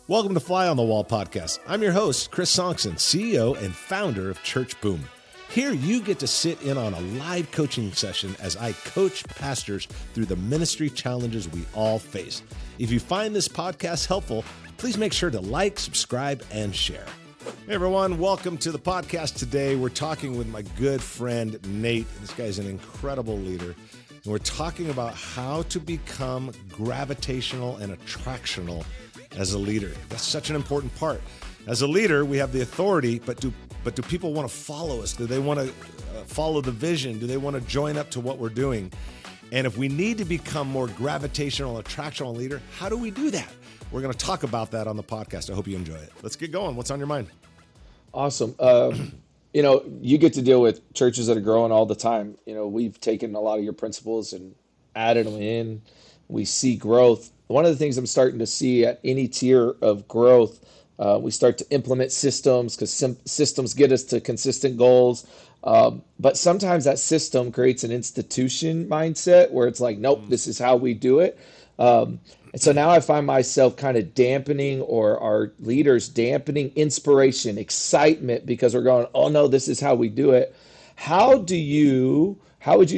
Welcome to Fly on the Wall podcast. I'm your host, Chris Sonksen, CEO and founder of Church Boom. Here you get to sit in on a live coaching session as I coach pastors through the ministry challenges we all face. If you find this podcast helpful, please make sure to like, subscribe, and share. Hey everyone, welcome to the podcast today. We're talking with my good friend, Nate. This guy's an incredible leader. And we're talking about how to become gravitational and attractional as a leader. That's such an important part. As a leader, we have the authority, but do people want to follow us? Do they want to follow the vision? Do they want to join up to what we're doing? And if we need to become more gravitational, attractional leader, how do we do that? We're going to talk about that on the podcast. I hope you enjoy it. Let's get going. What's on your mind? Awesome. You get to deal with churches that are growing all the time. We've taken a lot of your principles and added them in. We see growth. One of the things I'm starting to see at any tier of growth, we start to implement systems because systems get us to consistent goals. But sometimes that system creates an institution mindset where it's like, nope, this is how we do it. And so now I find myself kind of dampening, or our leaders dampening inspiration, excitement, because we're going, oh no, this is how we do it. How would you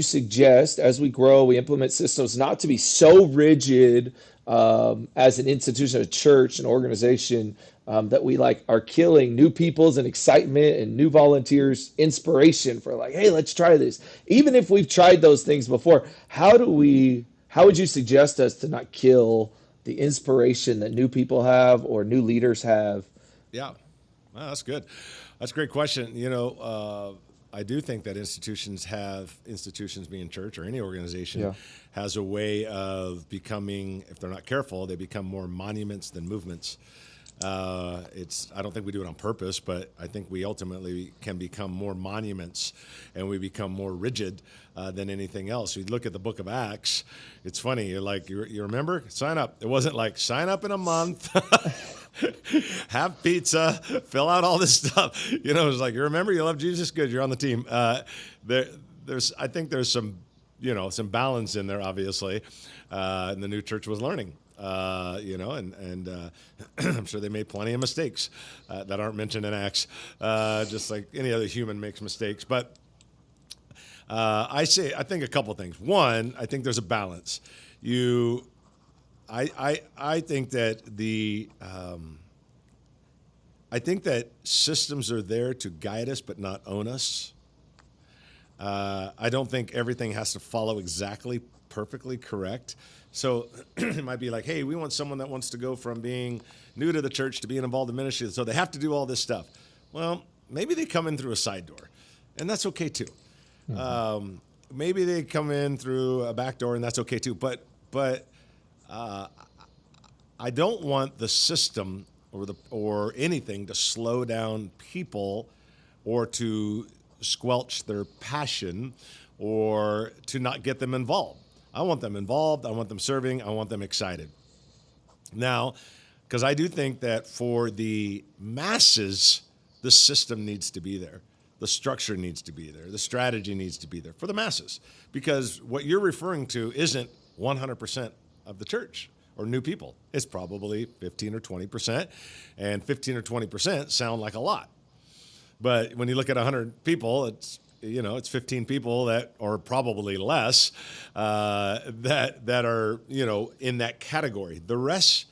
suggest as we grow, we implement systems not to be so rigid as an institution, a church, an organization, that we are killing new people's and excitement and new volunteers' inspiration for hey, let's try this. Even if we've tried those things before, how would you suggest us to not kill the inspiration that new people have or new leaders have? Yeah, well, that's good. That's a great question. I do think that institutions being church or any organization has a way of becoming, if they're not careful, they become more monuments than movements. I don't think we do it on purpose, but I think we ultimately can become more monuments and we become more rigid than anything else. You look at the book of Acts, it's funny. You remember? Sign up. It wasn't like sign up in a month, have pizza, fill out all this stuff. It was like, you remember, you love Jesus, good, you're on the team. I think there's some balance in there, obviously, and the new church was learning. And I'm sure they made plenty of mistakes that aren't mentioned in Acts, just like any other human makes mistakes. But I think a couple things. One, I think there's a balance. I think that I think that systems are there to guide us, but not own us. I don't think everything has to follow exactly perfectly correct. So it might be like, hey, we want someone that wants to go from being new to the church to being involved in ministry, so they have to do all this stuff. Well, maybe they come in through a side door, and that's okay too. Mm-hmm. Maybe they come in through a back door, and that's okay too. But I don't want the system or anything to slow down people or to squelch their passion or to not get them involved. I want them involved. I want them serving. I want them excited. Now, because I do think that for the masses, the system needs to be there. The structure needs to be there. The strategy needs to be there for the masses. Because what you're referring to isn't 100% of the church or new people. It's probably 15 or 20%. And 15 or 20% sound like a lot. But when you look at 100 people, it's 15 people that are probably less that are, in that category. The rest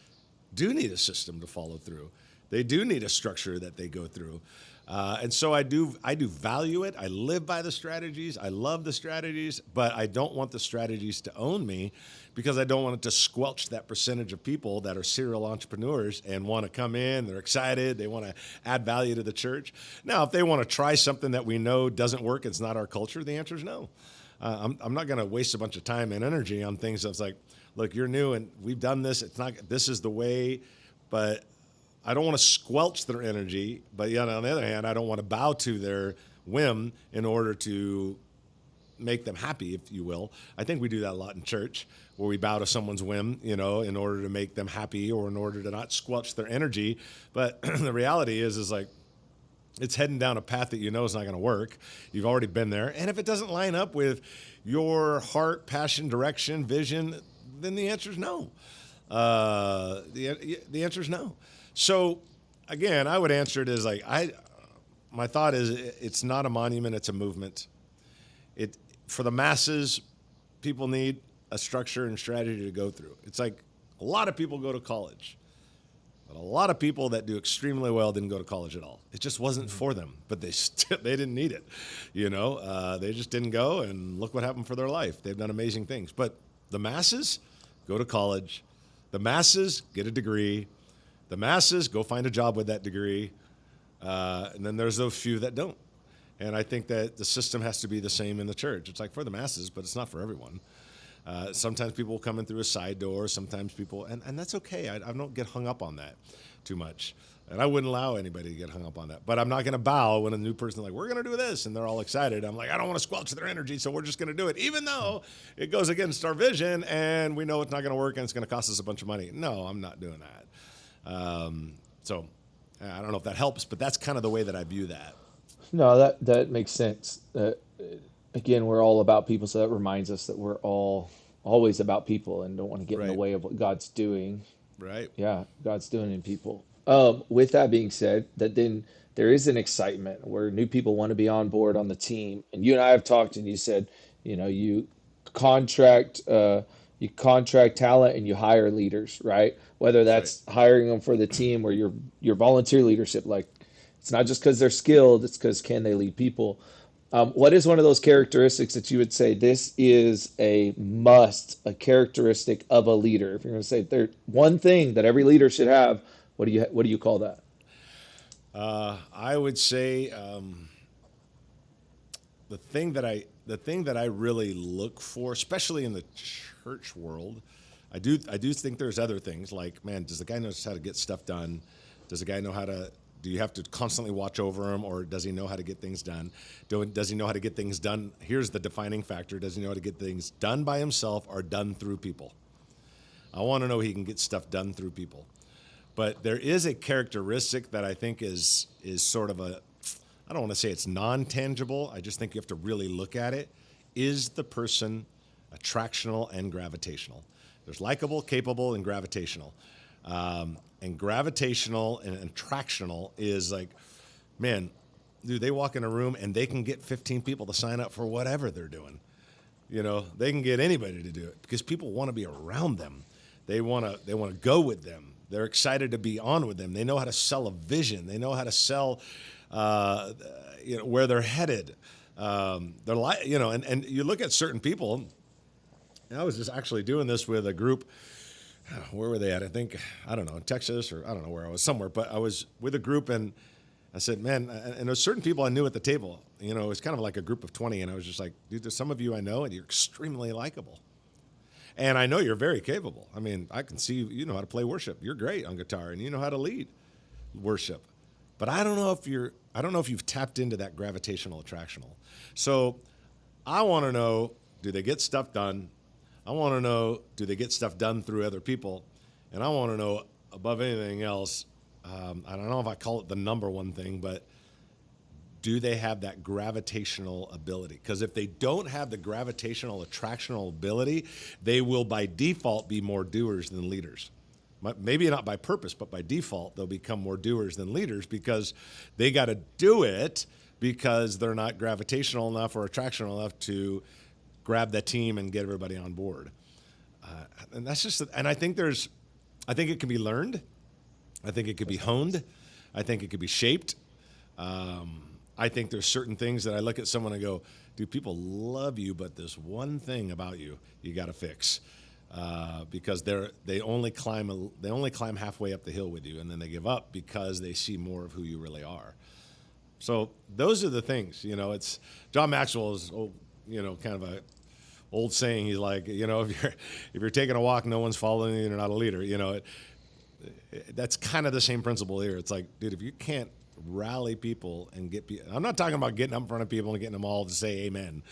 do need a system to follow through. They do need a structure that they go through. And so I do value it. I live by the strategies. I love the strategies, but I don't want the strategies to own me because I don't want it to squelch that percentage of people that are serial entrepreneurs and want to come in. They're excited. They want to add value to the church. Now, if they want to try something that we know doesn't work, it's not our culture, the answer is no. I'm not going to waste a bunch of time and energy on things that's like, look, you're new and we've done this. This is the way, but I don't want to squelch their energy. But yet on the other hand, I don't want to bow to their whim in order to make them happy, if you will. I think we do that a lot in church, where we bow to someone's whim, in order to make them happy or in order to not squelch their energy. But the reality is like, it's heading down a path that is not going to work. You've already been there. And if it doesn't line up with your heart, passion, direction, vision, then the answer is no. The answer is no. So again, I would answer it as like my thought is it's not a monument, it's a movement. It for the masses, people need a structure and strategy to go through. It's like a lot of people go to college. But a lot of people that do extremely well didn't go to college at all. It just wasn't for them, but they didn't need it. They just didn't go, and look what happened for their life. They've done amazing things. But the masses go to college. The masses get a degree. The masses go find a job with that degree. And then there's those few that don't. And I think that the system has to be the same in the church. It's like for the masses, but it's not for everyone. Sometimes people will come in through a side door. Sometimes people, and that's okay. I don't get hung up on that too much. And I wouldn't allow anybody to get hung up on that. But I'm not going to bow when a new person is like, we're going to do this. And they're all excited. I'm like, I don't want to squelch their energy, so we're just going to do it. Even though it goes against our vision and we know it's not going to work and it's going to cost us a bunch of money. No, I'm not doing that. So I don't know if that helps, but that's kind of the way that I view that. No, that makes sense. Again, we're all about people, so that reminds us that we're all always about people and don't want to get in the Right. way of what God's doing. Right. Yeah, God's doing in people. With that being said, that then there is an excitement where new people want to be on board on the team. And you and I have talked, and you said, you contract talent and you hire leaders, right? Whether That's that's hiring them for the team or your volunteer leadership, like it's not just because they're skilled, it's because can they lead people. What is one of those characteristics that you would say this is a must, a characteristic of a leader? If you're going to say there's one thing that every leader should have, what do you call that? I would say the thing that I really look for, especially in the church world, I do think there's other things like, man, does the guy know how to get stuff done? Does the guy know how to? Do you have to constantly watch over him, or does he know how to get things done? Does he know how to get things done? Here's the defining factor: does he know how to get things done by himself or done through people? I want to know he can get stuff done through people. But there is a characteristic that I think is sort of I don't want to say it's non-tangible. I just think you have to really look at it. Is the person attractional and gravitational? There's likable, capable, and gravitational. And gravitational and attractional is like, man, dude, they walk in a room and they can get 15 people to sign up for whatever they're doing. They can get anybody to do it because people want to be around them. They want to go with them. They're excited to be on with them. They know how to sell a vision. They know how to sell, where they're headed. They're like, and you look at certain people. And I was just actually doing this with a group. Where were they at? I think, I don't know, in Texas or I don't know where I was, somewhere. But I was with a group and I said, man, and there's certain people I knew at the table. It was kind of like a group of 20. And I was just like, dude, there's some of you I know and you're extremely likable. And I know you're very capable. I mean, I can see you know how to play worship. You're great on guitar and you know how to lead worship. But I don't know if you've tapped into that gravitational attractional. So I want to know, do they get stuff done? I want to know, do they get stuff done through other people? And I want to know, above anything else, I don't know if I call it the number one thing, but do they have that gravitational ability? Because if they don't have the gravitational attractional ability, they will by default be more doers than leaders. Maybe not by purpose, but by default, they'll become more doers than leaders because they got to do it because they're not gravitational enough or attractional enough to grab that team and get everybody on board. And that's just, and I think it can be learned. I think it could be honed. I think it could be shaped. I think there's certain things that I look at someone and go, dude, people love you, but this one thing about you got to fix. Because they only climb halfway up the hill with you, and then they give up because they see more of who you really are. So those are the things. It's John Maxwell's kind of a old saying. He's like, if you're taking a walk, no one's following you, you're not a leader. That's kind of the same principle here. It's like, dude, if you can't rally people and get people, I'm not talking about getting up in front of people and getting them all to say amen.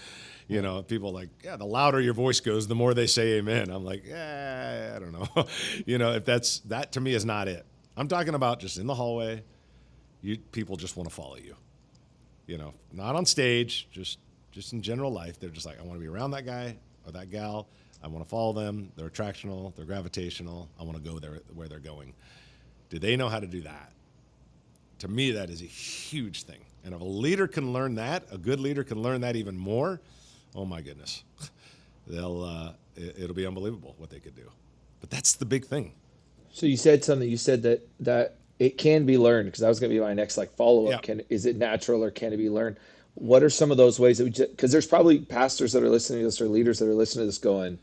People like, yeah, the louder your voice goes, the more they say amen. I'm like, I don't know. If that to me is not it. I'm talking about just in the hallway, people just want to follow you. Not on stage, just in general life. They're just like, I want to be around that guy or that gal. I want to follow them. They're attractional. They're gravitational. I want to go there where they're going. Do they know how to do that? To me, that is a huge thing. And if a leader can learn that, a good leader can learn that even more, oh my goodness. It'll be unbelievable what they could do. But that's the big thing. So you said something. You said that it can be learned, because that was going to be my next follow Yeah. up. Is it natural, or can it be learned? What are some of those ways that because there's probably pastors that are listening to this, or leaders that are listening to this going,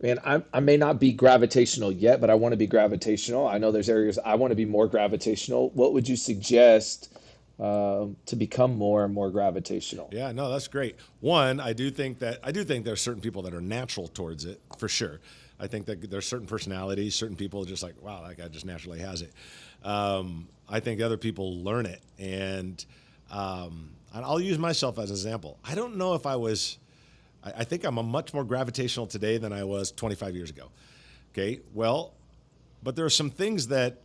man, I may not be gravitational yet, but I want to be gravitational. I know there's areas I want to be more gravitational. What would you suggest to become more and more gravitational? Yeah, no, that's great. One, I do think there's certain people that are natural towards it, for sure. I think that there's certain personalities, certain people just like, wow, that guy just naturally has it. I think other people learn it. And I'll use myself as an example. I don't know if I think I'm a much more gravitational today than I was 25 years ago. Okay, well, but there are some things that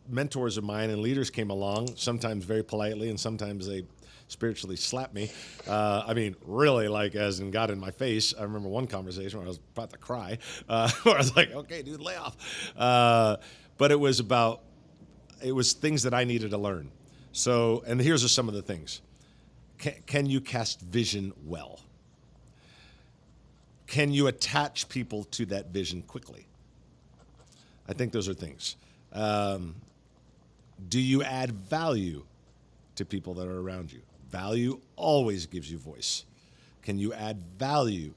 mentors of mine and leaders came along, sometimes very politely and sometimes they spiritually slapped me. I mean, really, like, as in got in my face. I remember one conversation where I was about to cry, where I was like, okay, dude, lay off. But it was things that I needed to learn. So, and here's some of the things. Can you cast vision well? Can you attach people to that vision quickly? I think those are things. Do you add value to people that are around you? Value always gives you voice. Can you add value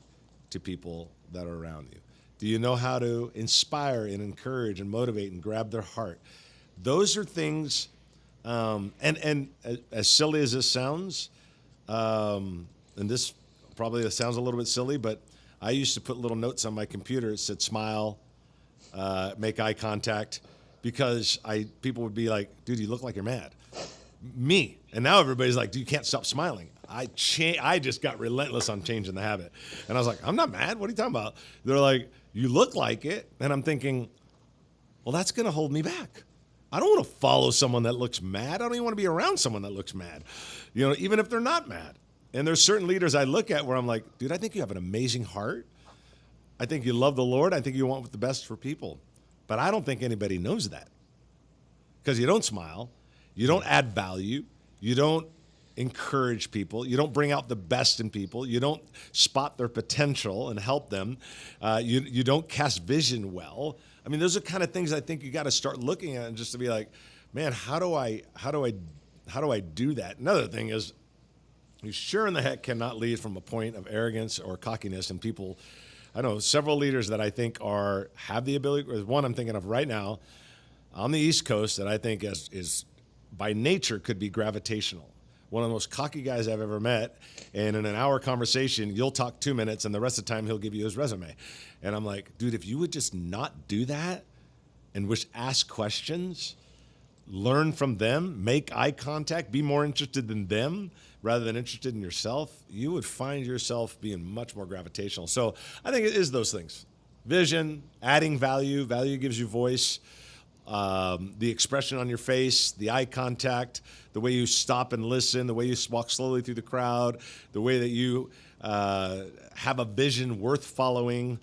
to people that are around you? Do you know how to inspire and encourage and motivate and grab their heart? Those are things, and as silly as this sounds, and this probably sounds a little bit silly, but I used to put little notes on my computer that said smile, make eye contact, because people would be like, dude, you look like you're mad. Me. And now everybody's like, dude, you can't stop smiling. I just got relentless on changing the habit. And I was like, I'm not mad. What are you talking about? They're like, you look like it. And I'm thinking, well, that's going to hold me back. I don't want to follow someone that looks mad. I don't even want to be around someone that looks mad, even if they're not mad. And there's certain leaders I look at where I'm like, dude, I think you have an amazing heart. I think you love the Lord. I think you want the best for people. But I don't think anybody knows that, because you don't smile. You don't add value. You don't encourage people. You don't bring out the best in people. You don't spot their potential and help them. You don't cast vision well. I mean, those are kind of things I think you got to start looking at, and just to be like, man, how do I do that? Another thing is, you sure in the heck cannot lead from a point of arrogance or cockiness. And people, I know several leaders that I think have the ability. There's one I'm thinking of right now on the East Coast that I think is by nature could be gravitational. One of the most cocky guys I've ever met. And in an hour conversation, you'll talk 2 minutes, and the rest of the time he'll give you his resume. And I'm like, dude, if you would just not do that and ask questions, learn from them, make eye contact, be more interested in them rather than interested in yourself, you would find yourself being much more gravitational. So I think it is those things. Vision, adding value. Value gives you voice. The expression on your face, the eye contact, the way you stop and listen, the way you walk slowly through the crowd, the way that you have a vision worth following,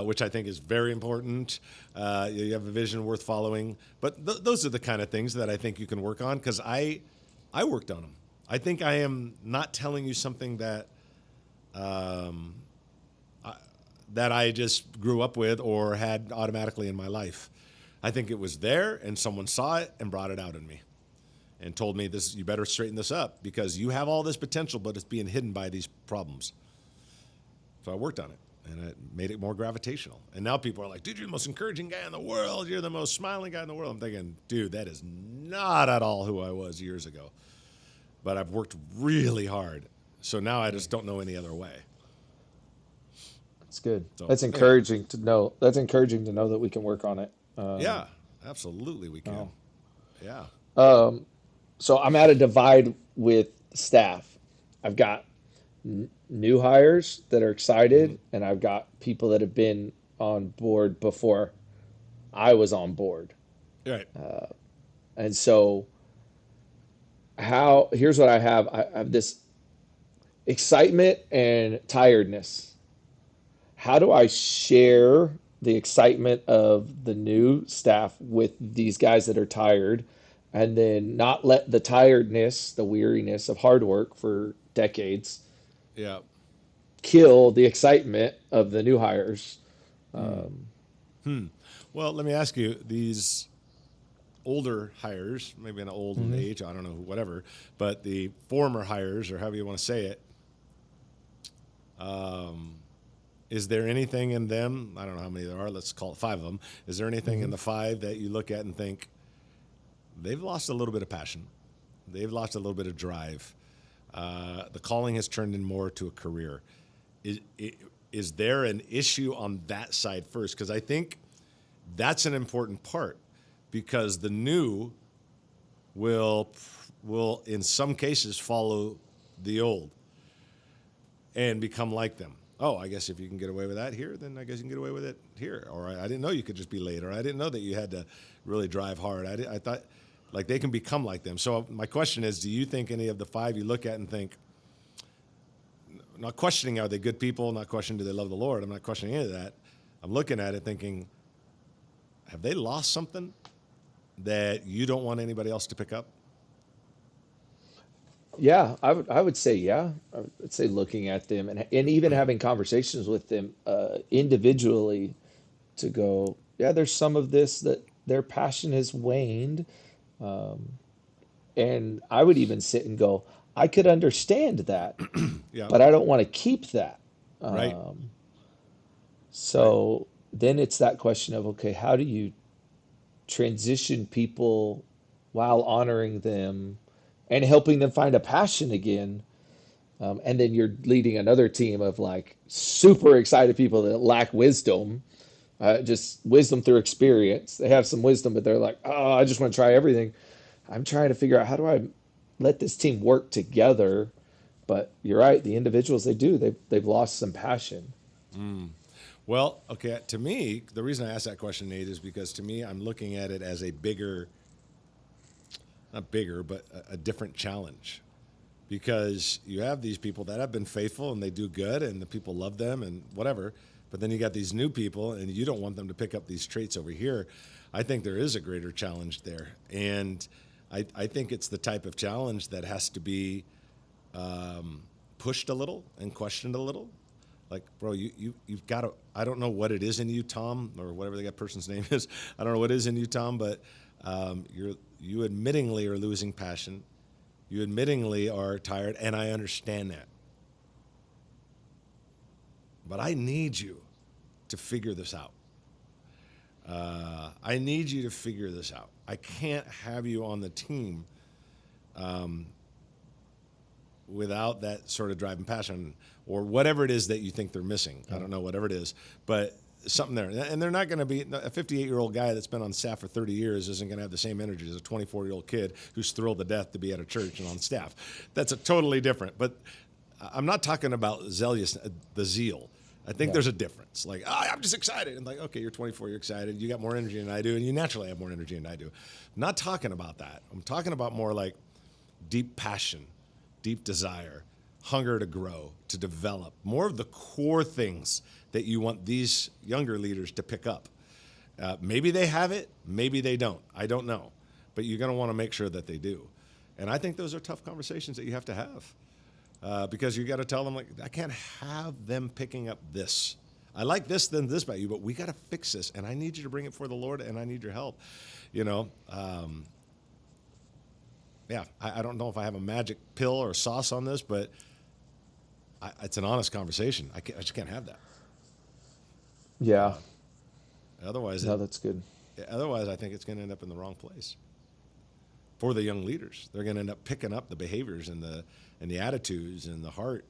which I think is very important. You have a vision worth following. But those are the kind of things that I think you can work on, because I worked on them. I think I am not telling you something that that I just grew up with or had automatically in my life. I think it was there, and someone saw it and brought it out in me and told me, you better straighten this up, because you have all this potential, but it's being hidden by these problems. So I worked on it, and it made it more gravitational. And now people are like, dude, you're the most encouraging guy in the world. You're the most smiling guy in the world. I'm thinking, dude, that is not at all who I was years ago. But I've worked really hard. So now I just don't know any other way. That's good. So, That's encouraging to know. That's encouraging to know that we can work on it. Yeah, absolutely we can. Yeah. So I'm at a divide with staff. I've got new hires that are excited, and I've got people that have been on board before I was on board. Right. And so here's what I have this excitement and tiredness. how do I share the excitement of the new staff with these guys that are tired, and then not let the tiredness, the weariness of hard work for decades Yeah. kill the excitement of the new hires. Um, Well, let me ask you, these older hires, maybe an old in mhm. age, I don't know, whatever, but the former hires, or however you want to say it, is there anything in them? I don't know how many there are. Let's call it 5 of them. Is there anything in Mhm. the 5 that you look at and think they've lost a little bit of passion? They've lost a little bit of drive. The calling has turned in more to a career. Is, is there an issue on that side first? Because I think that's an important part, because the new will in some cases follow the old and become like them. Oh, I guess if you can get away with that here, then I guess you can get away with it here. Or I didn't know you could just be late. Or I didn't know that you had to really drive hard. I thought like they can become like them. So my question is, do you think any of the 5 you look at and think, not questioning are they good people, not questioning do they love the Lord, I'm not questioning any of that. I'm looking at it thinking, have they lost something that you don't want anybody else to pick up? Yeah, I would say yeah. I would say looking at them and even having conversations with them individually to go, yeah, there's some of this that their passion has waned. And I would even sit and go, I could understand that, Yeah, but I don't want to keep that. right, Um, right. so then it's that question of, okay, how do you transition people while honoring them and helping them find a passion again? And then you're leading another team of like super excited people that lack wisdom, just wisdom through experience. They have some wisdom, but they're like, oh, I just want to try everything. I'm trying to figure out how do I let this team work together. But you're right, the individuals they do, they've lost some passion. Well, okay, to me, the reason I asked that question, Nate, is because to me, I'm looking at it as a bigger, not bigger, but a different challenge. Because you have these people that have been faithful and they do good and the people love them and whatever. But then you got these new people and you don't want them to pick up these traits over here. I think there is a greater challenge there. And I think it's the type of challenge that has to be pushed a little and questioned a little. Like, bro, you've got to, I don't know what it is in you, Tom, or whatever that person's name is. I don't know what it is in you, Tom, but you admittingly are losing passion. You admittingly are tired, and I understand that. But I need you to figure this out. I need you to figure this out. I can't have you on the team without that sort of drive and passion or whatever it is that you think they're missing. I don't know, whatever it is, but something there. And they're not going to be a 58-year-old guy that's been on staff for 30 years isn't going to have the same energy as a 24-year-old kid who's thrilled to death to be at a church and on staff. That's a totally different. But I'm not talking about zealous, the zeal. I think Yeah. there's a difference. Like, oh, I'm just excited. And like, okay, you're 24, you're excited. You got more energy than I do, and you naturally have more energy than I do. I'm not talking about that. I'm talking about more like deep passion, deep desire, hunger to grow, to develop, more of the core things that you want these younger leaders to pick up. Maybe they have it, maybe they don't. I don't know. But you're going to want to make sure that they do. And I think those are tough conversations that you have to have because you got to tell them, like, I can't have them picking up this. I like this, then this about you, but we got to fix this. And I need you to bring it for the Lord, and I need your help. You know, yeah, I don't know if I have a magic pill or sauce on this, but it's an honest conversation. I just can't have that. Yeah. Otherwise, No, that's good. otherwise, I think it's going to end up in the wrong place for the young leaders. They're going to end up picking up the behaviors and the attitudes and the heart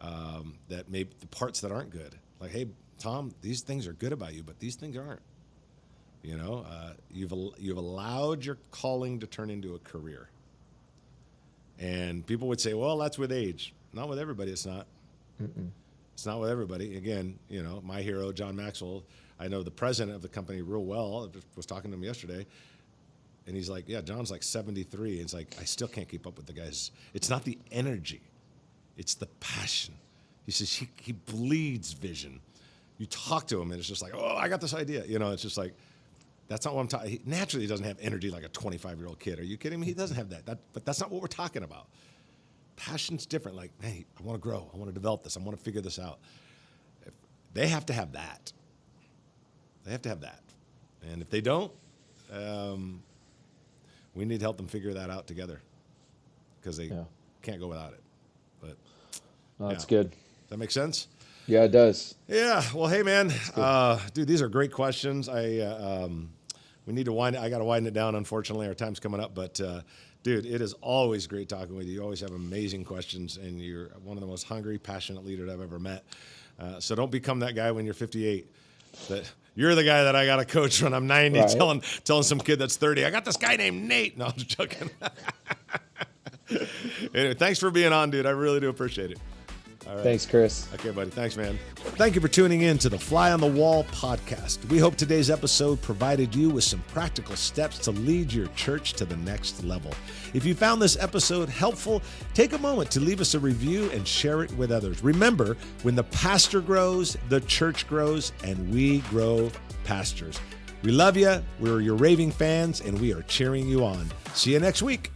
that maybe the parts that aren't good. Like, hey, Tom, these things are good about you, but these things aren't. You know, you've allowed your calling to turn into a career. And people would say, well, that's with age. Not with everybody, it's not. Mm-mm. It's not with everybody. Again, you know, my hero, John Maxwell, I know the president of the company real well. I was talking to him yesterday. And he's like, yeah, John's like 73. And it's like, I still can't keep up with the guys. It's not the energy. It's the passion. He says he bleeds vision. you talk to him and it's just like, oh, I got this idea. You know, it's just like, that's not what I'm talking. Naturally, he doesn't have energy like a 25-year-old kid. Are you kidding me? He doesn't have that. But that's not what we're talking about. Passion's different. Like, hey, I want to grow. I want to develop this. I want to figure this out. They have to have that. They have to have that. And if they don't, we need to help them figure that out together because they can't go without it. But that's good. Does that make sense? Yeah, it does. Yeah. Well, hey, man, dude, these are great questions. We need to I got to wind it down. Unfortunately, our time's coming up, but dude, it is always great talking with you. You always have amazing questions, and you're one of the most hungry, passionate leaders I've ever met. So don't become that guy when you're 58. You're the guy that I got to coach when I'm 90, right. telling some kid that's 30, I got this guy named Nate. No, I'm just joking. Anyway, thanks for being on, dude. I really do appreciate it. All right. Thanks, Chris. Okay, buddy. Thanks, man. Thank you for tuning in to the Fly on the Wall podcast. We hope today's episode provided you with some practical steps to lead your church to the next level. If you found this episode helpful, take a moment to leave us a review and share it with others. Remember, when the pastor grows, the church grows, and we grow pastors. We love you. We're your raving fans, and we are cheering you on. See you next week.